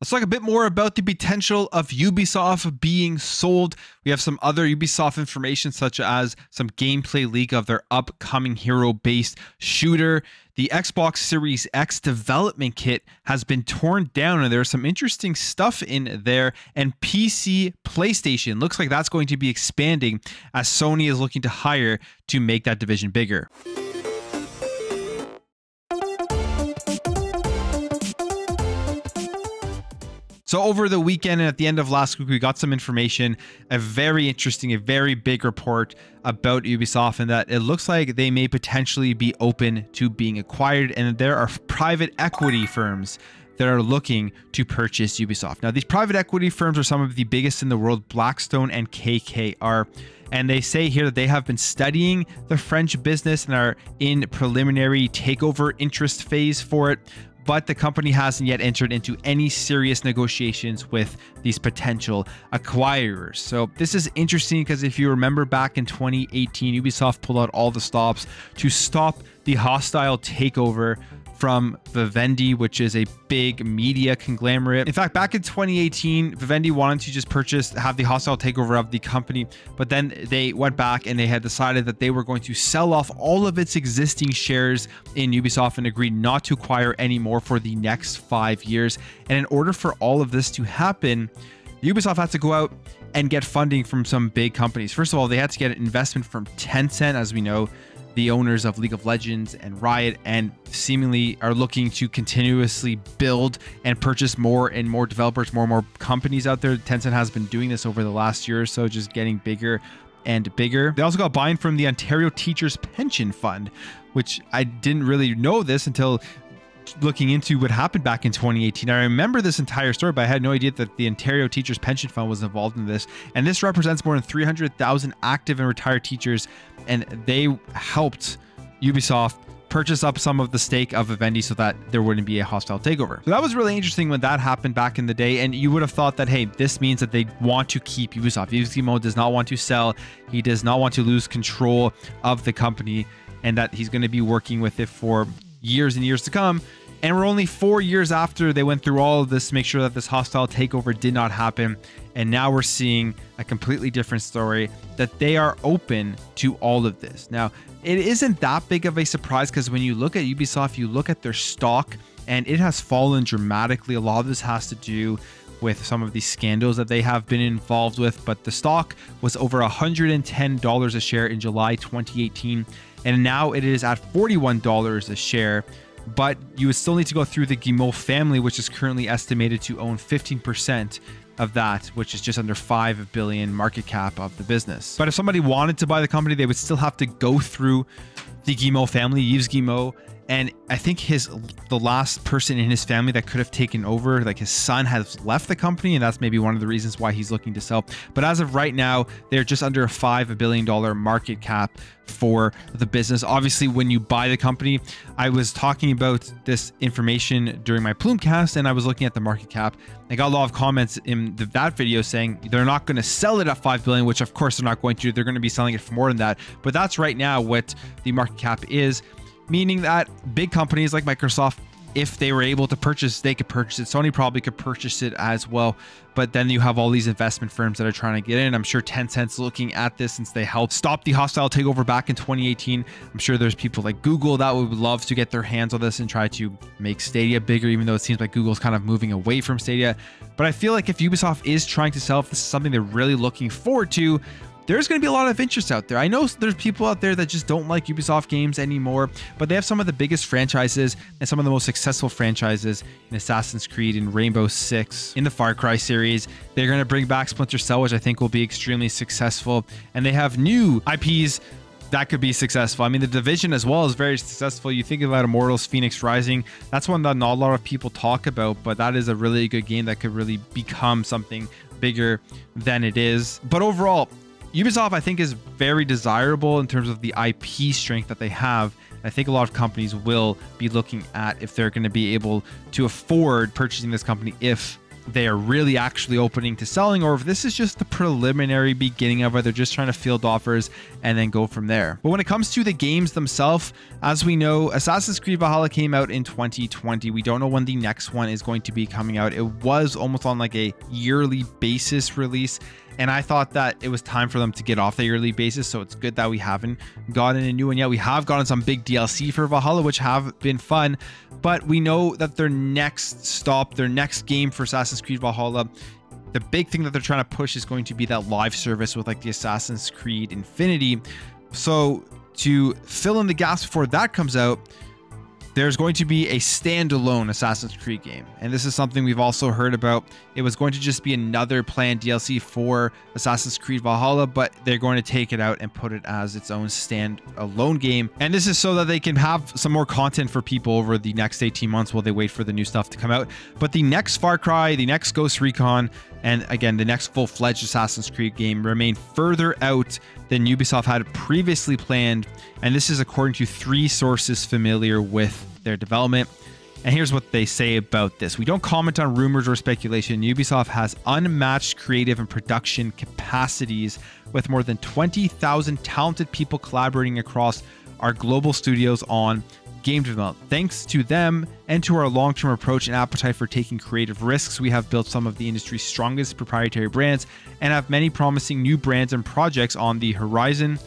Let's talk a bit more about the potential of Ubisoft being sold. We have some other Ubisoft information, such as some gameplay leak of their upcoming hero-based shooter. The Xbox Series X development kit has been torn down, and there's some interesting stuff in there. And PC PlayStation looks like that's going to be expanding as Sony is looking to hire to make that division bigger. So over the weekend and at the end of last week, we got some information, a very interesting, a very big report about Ubisoft, and that it looks like they may potentially be open to being acquired, and there are private equity firms that are looking to purchase Ubisoft. Now, these private equity firms are some of the biggest in the world, Blackstone and KKR. And they say here that they have been studying the French business and are in preliminary takeover interest phase for it. But the company hasn't yet entered into any serious negotiations with these potential acquirers. So this is interesting because if you remember back in 2018, Ubisoft pulled out all the stops to stop the hostile takeover from Vivendi, which is a big media conglomerate. In fact, back in 2018, Vivendi wanted to just have the hostile takeover of the company, but then they went back and they had decided that they were going to sell off all of its existing shares in Ubisoft and agreed not to acquire any more for the next 5 years. And in order for all of this to happen, Ubisoft had to go out and get funding from some big companies. First of all, they had to get an investment from Tencent, as we know, the owners of League of Legends and Riot, and seemingly are looking to continuously build and purchase more and more developers, more and more companies out there. Tencent has been doing this over the last year or so, just getting bigger and bigger. They also got buy-in from the Ontario Teachers Pension Fund, which I didn't really know this until looking into what happened back in 2018. I remember this entire story, but I had no idea that the Ontario Teachers Pension Fund was involved in this. And this represents more than 300,000 active and retired teachers, and they helped Ubisoft purchase up some of the stake of Vivendi so that there wouldn't be a hostile takeover. So that was really interesting when that happened back in the day, and you would have thought that, hey, this means that they want to keep Ubisoft. Yves Guillemot does not want to sell. He does not want to lose control of the company, and that he's going to be working with it for years and years to come. And we're only 4 years after they went through all of this to make sure that this hostile takeover did not happen. And now we're seeing a completely different story, that they are open to all of this. Now, it isn't that big of a surprise because when you look at Ubisoft, you look at their stock and it has fallen dramatically. A lot of this has to do with some of these scandals that they have been involved with, but the stock was over $110 a share in July 2018, and now it is at $41 a share. But you would still need to go through the Guillemot family, which is currently estimated to own 15% of that, which is just under $5 billion market cap of the business. But if somebody wanted to buy the company, they would still have to go through the Guillemot family, Yves Guillemot. And I think the last person in his family that could have taken over, like his son, has left the company, and that's maybe one of the reasons why he's looking to sell. But as of right now, they're just under a $5 billion market cap for the business. Obviously, when you buy the company, I was talking about this information during my Plumecast, and I was looking at the market cap. I got a lot of comments in that video saying they're not going to sell it at $5 billion, which of course they're not going to. They're going to be selling it for more than that. But that's right now what the market cap is. Meaning that big companies like Microsoft, if they were able to purchase, they could purchase it. Sony probably could purchase it as well. But then you have all these investment firms that are trying to get in. I'm sure Tencent's looking at this since they helped stop the hostile takeover back in 2018. I'm sure there's people like Google that would love to get their hands on this and try to make Stadia bigger, even though it seems like Google's kind of moving away from Stadia. But I feel like if Ubisoft is trying to sell, if this is something they're really looking forward to, there's going to be a lot of interest out there. I know there's people out there that just don't like Ubisoft games anymore, but they have some of the biggest franchises and some of the most successful franchises in Assassin's Creed and Rainbow Six, in the Far Cry series. They're going to bring back Splinter Cell, which I think will be extremely successful. And they have new IPs that could be successful. I mean, The Division as well is very successful. You think about Immortals, Phoenix Rising. That's one that not a lot of people talk about, but that is a really good game that could really become something bigger than it is. But overall, Ubisoft, I think, is very desirable in terms of the IP strength that they have. I think a lot of companies will be looking at if they're going to be able to afford purchasing this company if they are really actually opening to selling, or if this is just the preliminary beginning of it. They're just trying to field offers and then go from there. But when it comes to the games themselves, as we know, Assassin's Creed Valhalla came out in 2020. We don't know when the next one is going to be coming out. It was almost on like a yearly basis release, and I thought that it was time for them to get off the yearly basis. So it's good that we haven't gotten a new one yet. We have gotten some big DLC for Valhalla, which have been fun, but we know that their next stop, their next game for Assassin's Creed Valhalla, the big thing that they're trying to push is going to be that live service with like the Assassin's Creed Infinity. So to fill in the gaps before that comes out, there's going to be a standalone Assassin's Creed game. And this is something we've also heard about. It was going to just be another planned DLC for Assassin's Creed Valhalla, but they're going to take it out and put it as its own standalone game. And this is so that they can have some more content for people over the next 18 months while they wait for the new stuff to come out. But the next Far Cry, the next Ghost Recon, and again, the next full-fledged Assassin's Creed game remain further out than Ubisoft had previously planned. And this is according to 3 sources familiar with their development. And here's what they say about this. We don't comment on rumors or speculation. Ubisoft has unmatched creative and production capacities with more than 20,000 talented people collaborating across our global studios on game development. Thanks to them and to our long-term approach and appetite for taking creative risks, we have built some of the industry's strongest proprietary brands and have many promising new brands and projects on the horizon.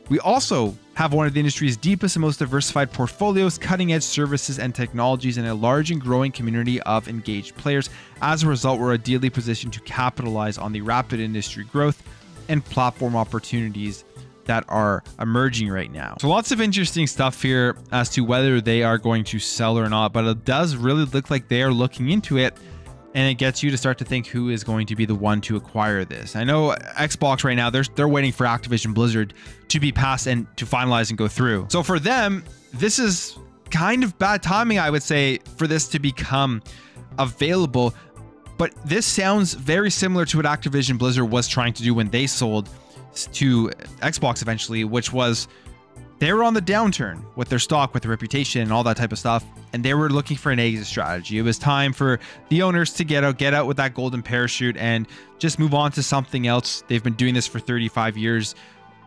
We also have one of the industry's deepest and most diversified portfolios, cutting-edge services and technologies, and a large and growing community of engaged players. As a result, we're ideally positioned to capitalize on the rapid industry growth and platform opportunities that are emerging right now. So lots of interesting stuff here as to whether they are going to sell or not, but it does really look like they are looking into it, and it gets you to start to think who is going to be the one to acquire this. I know Xbox right now, they're waiting for Activision Blizzard to be passed and to finalize and go through. So for them, this is kind of bad timing, I would say, for this to become available. But this sounds very similar to what Activision Blizzard was trying to do when they sold to Xbox eventually, which was they were on the downturn with their stock, with their reputation and all that type of stuff, and they were looking for an exit strategy. It was time for the owners to get out with that golden parachute and just move on to something else. They've been doing this for 35 years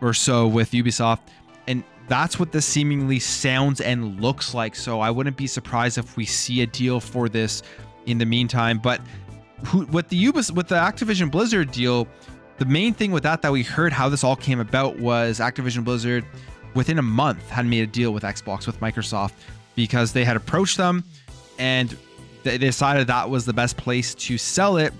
or so with Ubisoft, and that's what this seemingly sounds and looks like. So I wouldn't be surprised if we see a deal for this in the meantime. But with the Activision Blizzard deal, the main thing with that we heard how this all came about was Activision Blizzard within a month had made a deal with Xbox, with Microsoft, because they had approached them and they decided that was the best place to sell it.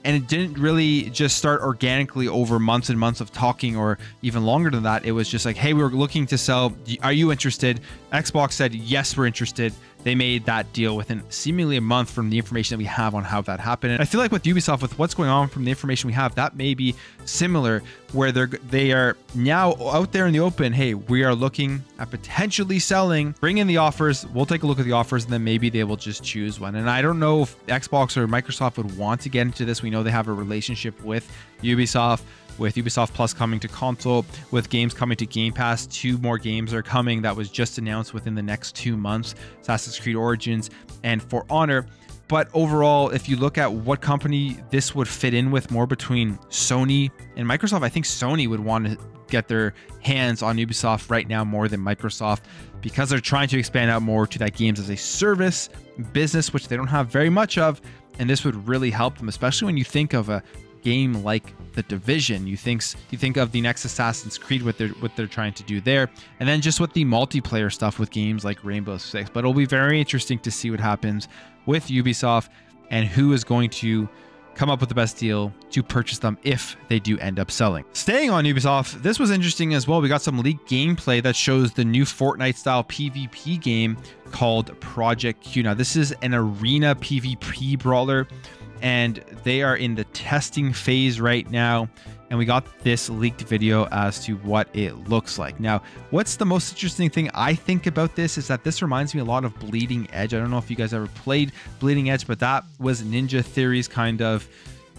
And it didn't really just start organically over months and months of talking, or even longer than that. It was just like, hey, we're looking to sell. Are you interested? Xbox said, yes, we're interested. They made that deal within seemingly a month from the information that we have on how that happened. And I feel like with Ubisoft, with what's going on from the information we have, that may be similar, where they are now out there in the open. Hey, we are looking at potentially selling, bring in the offers. We'll take a look at the offers, and then maybe they will just choose one. And I don't know if Xbox or Microsoft would want to get into this. We know they have a relationship with Ubisoft, with Ubisoft Plus coming to console, with games coming to Game Pass. 2 more games are coming that was just announced within the next 2 months, Assassin's Creed Origins and For Honor. But overall, if you look at what company this would fit in with more between Sony and Microsoft, I think Sony would want to get their hands on Ubisoft right now more than Microsoft, because they're trying to expand out more to that games as a service business, which they don't have very much of. And this would really help them, especially when you think of a game like The Division. You think of the next Assassin's Creed, what they're trying to do there, and then just with the multiplayer stuff with games like Rainbow Six. But it'll be very interesting to see what happens with Ubisoft and who is going to come up with the best deal to purchase them if they do end up selling. Staying on Ubisoft, this was interesting as well. We got some leaked gameplay that shows the new Fortnite style PvP game called Project Q. Now this is an arena PvP brawler, and they are in the testing phase right now, and we got this leaked video as to what it looks like. Now, what's the most interesting thing I think about this is that this reminds me a lot of Bleeding Edge. I don't know if you guys ever played Bleeding Edge, but that was Ninja Theory's kind of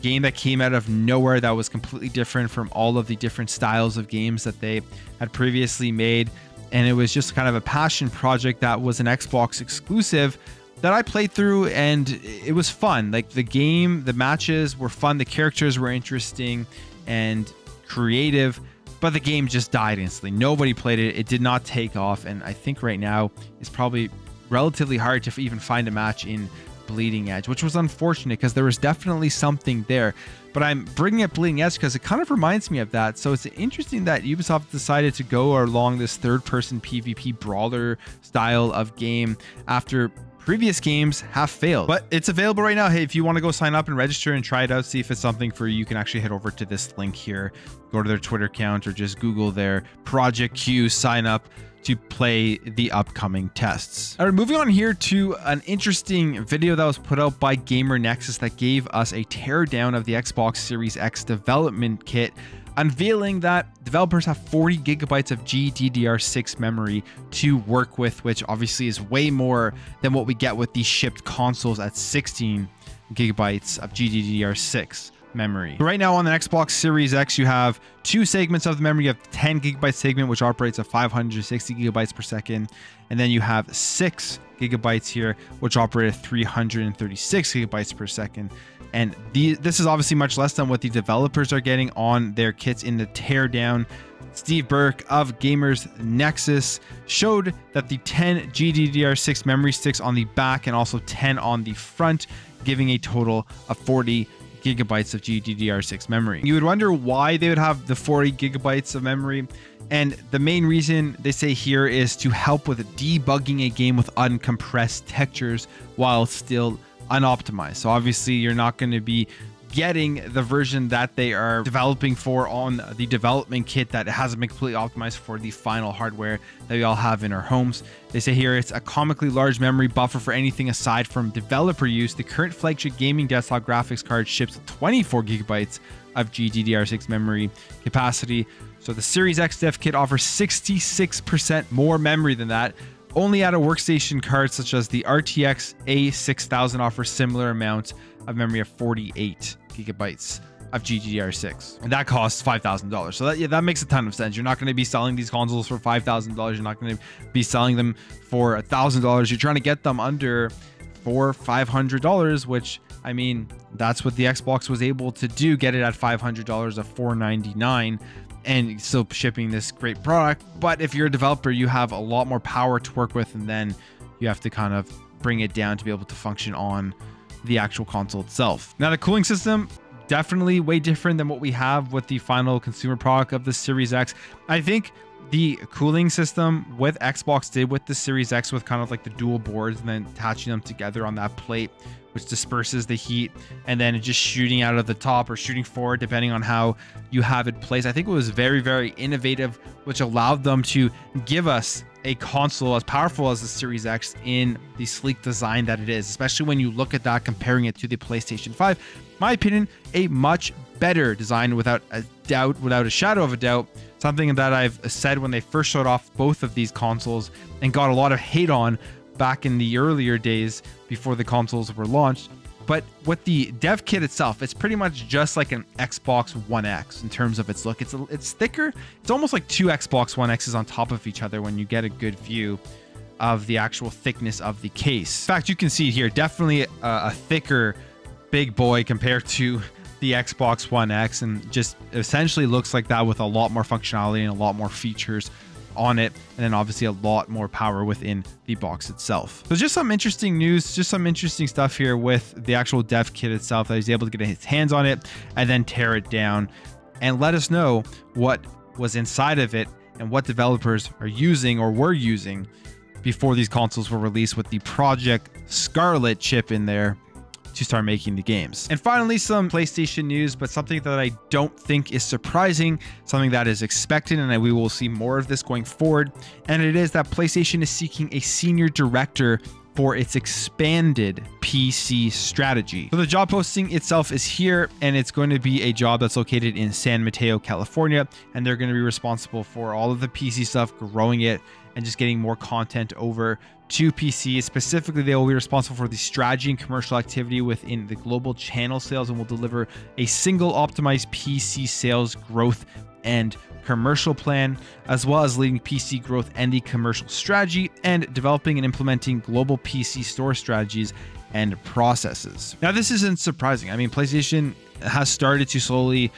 game that came out of nowhere, that was completely different from all of the different styles of games that they had previously made. And it was just kind of a passion project that was an Xbox exclusive, that I played through, and it was fun. Like the game, the matches were fun, the characters were interesting and creative, but the game just died instantly. Nobody played it. It did not take off, and I think right now it's probably relatively hard to even find a match in Bleeding Edge, which was unfortunate because there was definitely something there. But I'm bringing up Bleeding Edge because it kind of reminds me of that. So it's interesting that Ubisoft decided to go along this third-person PvP brawler style of game after previous games have failed. But it's available right now. Hey, if you want to go sign up and register and try it out, see if it's something for you, you can actually head over to this link here, go to their Twitter account, or just Google their Project Q, sign up to play the upcoming tests. All right, moving on here to an interesting video that was put out by Gamer Nexus that gave us a teardown of the Xbox Series X development kit, unveiling that developers have 40 gigabytes of GDDR6 memory to work with, which obviously is way more than what we get with these shipped consoles at 16 gigabytes of GDDR6 memory. Right now on the Xbox Series X, you have two segments of the memory. You have the 10 gigabyte segment, which operates at 560 gigabytes per second. And then you have 6 gigabytes here, which operate at 336 gigabytes per second. And this is obviously much less than what the developers are getting on their kits in the teardown. Steve Burke of Gamers Nexus showed that the 10 GDDR6 memory sticks on the back and also 10 on the front, giving a total of 40 gigabytes of GDDR6 memory. You would wonder why they would have the 40 gigabytes of memory, and the main reason they say here is to help with debugging a game with uncompressed textures while still unoptimized. So obviously you're not going to be getting the version that they are developing for on the development kit that hasn't been completely optimized for the final hardware that we all have in our homes. They say here it's a comically large memory buffer for anything aside from developer use. The current flagship gaming desktop graphics card ships with 24 gigabytes of GDDR6 memory capacity. So the Series X dev kit offers 66% more memory than that. Only at a workstation card such as the RTX A6000 offers similar amount of memory of 48 gigabytes of GDDR6, and that costs $5,000. So that makes a ton of sense. You're not going to be selling these consoles for $5,000. You're not going to be selling them for $1,000. You're trying to get them under $500, which, I mean, that's what the Xbox was able to do, get it at $500 of $499, and still shipping this great product. But if you're a developer, you have a lot more power to work with, and then you have to kind of bring it down to be able to function on the actual console itself. Now, the cooling system, definitely way different than what we have with the final consumer product of the Series X. I think the cooling system with Xbox did with the Series X, with kind of like the dual boards and then attaching them together on that plate, which disperses the heat, and then just shooting out of the top or shooting forward depending on how you have it placed. I think it was very, very innovative, which allowed them to give us a console as powerful as the Series X in the sleek design that it is, especially when you look at that, comparing it to the PlayStation 5. My opinion, a much better design without a doubt, without a shadow of a doubt. Something that I've said when they first showed off both of these consoles and got a lot of hate on back in the earlier days before the consoles were launched. But with the dev kit itself, it's pretty much just like an Xbox One X in terms of its look. It's thicker. It's almost like two Xbox One X's on top of each other when you get a good view of the actual thickness of the case. In fact, you can see here, definitely a thicker big boy compared to the Xbox One X, and just essentially looks like that with a lot more functionality and a lot more features on it, and then obviously a lot more power within the box itself. So just some interesting news, just some interesting stuff here with the actual dev kit itself, that he's able to get his hands on it and then tear it down and let us know what was inside of it and what developers are using or were using before these consoles were released with the Project Scarlet chip in there to start making the games. And finally, some PlayStation news, but something that I don't think is surprising, something that is expected, and we will see more of this going forward. And it is that PlayStation is seeking a senior director for its expanded PC strategy. So the job posting itself is here, and it's going to be a job that's located in San Mateo, California, and they're going to be responsible for all of the PC stuff, growing it, and just getting more content over to PC. Specifically, they will be responsible for the strategy and commercial activity within the global channel sales, and will deliver a single optimized PC sales growth end-to-end commercial plan, as well as leading PC growth and the commercial strategy, and developing and implementing global PC store strategies and processes. Now, this isn't surprising. I mean, PlayStation has started to slowly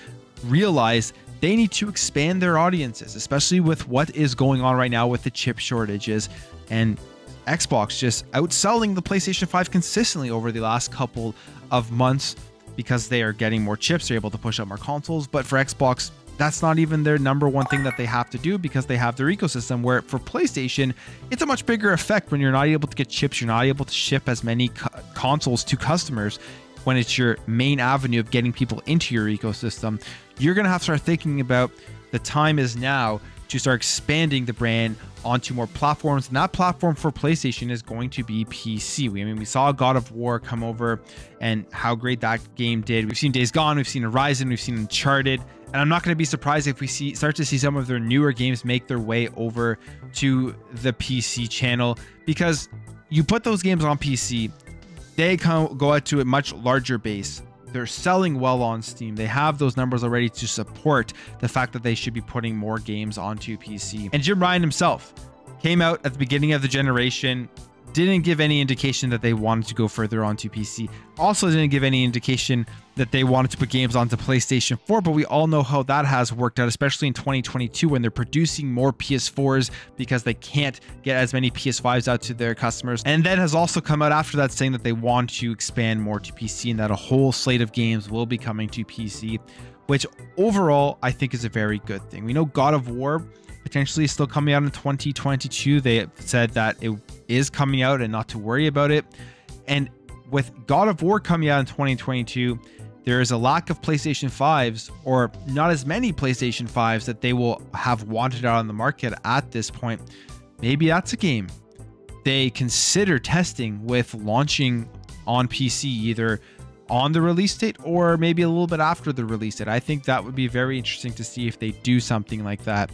realize they need to expand their audiences, especially with what is going on right now with the chip shortages and Xbox just outselling the PlayStation 5 consistently over the last couple of months because they are getting more chips. They're able to push out more consoles. But for Xbox, that's not even their number one thing that they have to do, because they have their ecosystem, where for PlayStation, it's a much bigger effect when you're not able to get chips. You're not able to ship as many consoles to customers. When it's your main avenue of getting people into your ecosystem, you're going to have to start thinking about the time is now to start expanding the brand onto more platforms. And that platform for PlayStation is going to be PC. We saw God of War come over and how great that game did. We've seen Days Gone, we've seen Horizon, we've seen Uncharted. And I'm not going to be surprised if we start to see some of their newer games make their way over to the PC channel, because you put those games on PC, they go out to a much larger base. They're selling well on Steam. They have those numbers already to support the fact that they should be putting more games onto PC. And Jim Ryan himself came out at the beginning of the generation, didn't give any indication that they wanted to go further onto PC. Also didn't give any indication that they wanted to put games onto PlayStation 4, but we all know how that has worked out, especially in 2022 when they're producing more PS4s because they can't get as many PS5s out to their customers. And then has also come out after that saying that they want to expand more to PC and that a whole slate of games will be coming to PC, which overall I think is a very good thing. We know God of War potentially still coming out in 2022. They said that it is coming out and not to worry about it. And with God of War coming out in 2022, there is a lack of PlayStation 5s, or not as many PlayStation 5s that they will have wanted out on the market at this point. Maybe that's a game they consider testing with launching on PC, either on the release date or maybe a little bit after the release date. I think that would be very interesting to see if they do something like that.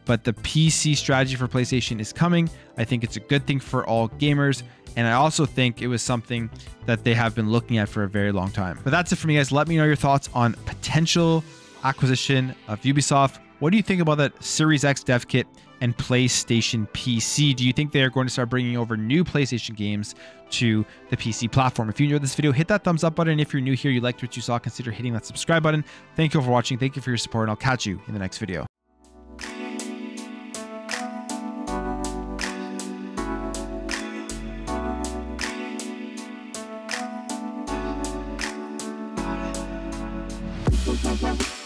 But the PC strategy for PlayStation is coming. I think it's a good thing for all gamers. And I also think it was something that they have been looking at for a very long time. But that's it for me, guys. Let me know your thoughts on potential acquisition of Ubisoft. What do you think about that Series X dev kit and PlayStation PC? Do you think they are going to start bringing over new PlayStation games to the PC platform? If you enjoyed this video, hit that thumbs up button. If you're new here, you liked what you saw, consider hitting that subscribe button. Thank you for watching. Thank you for your support, and I'll catch you in the next video. Bye.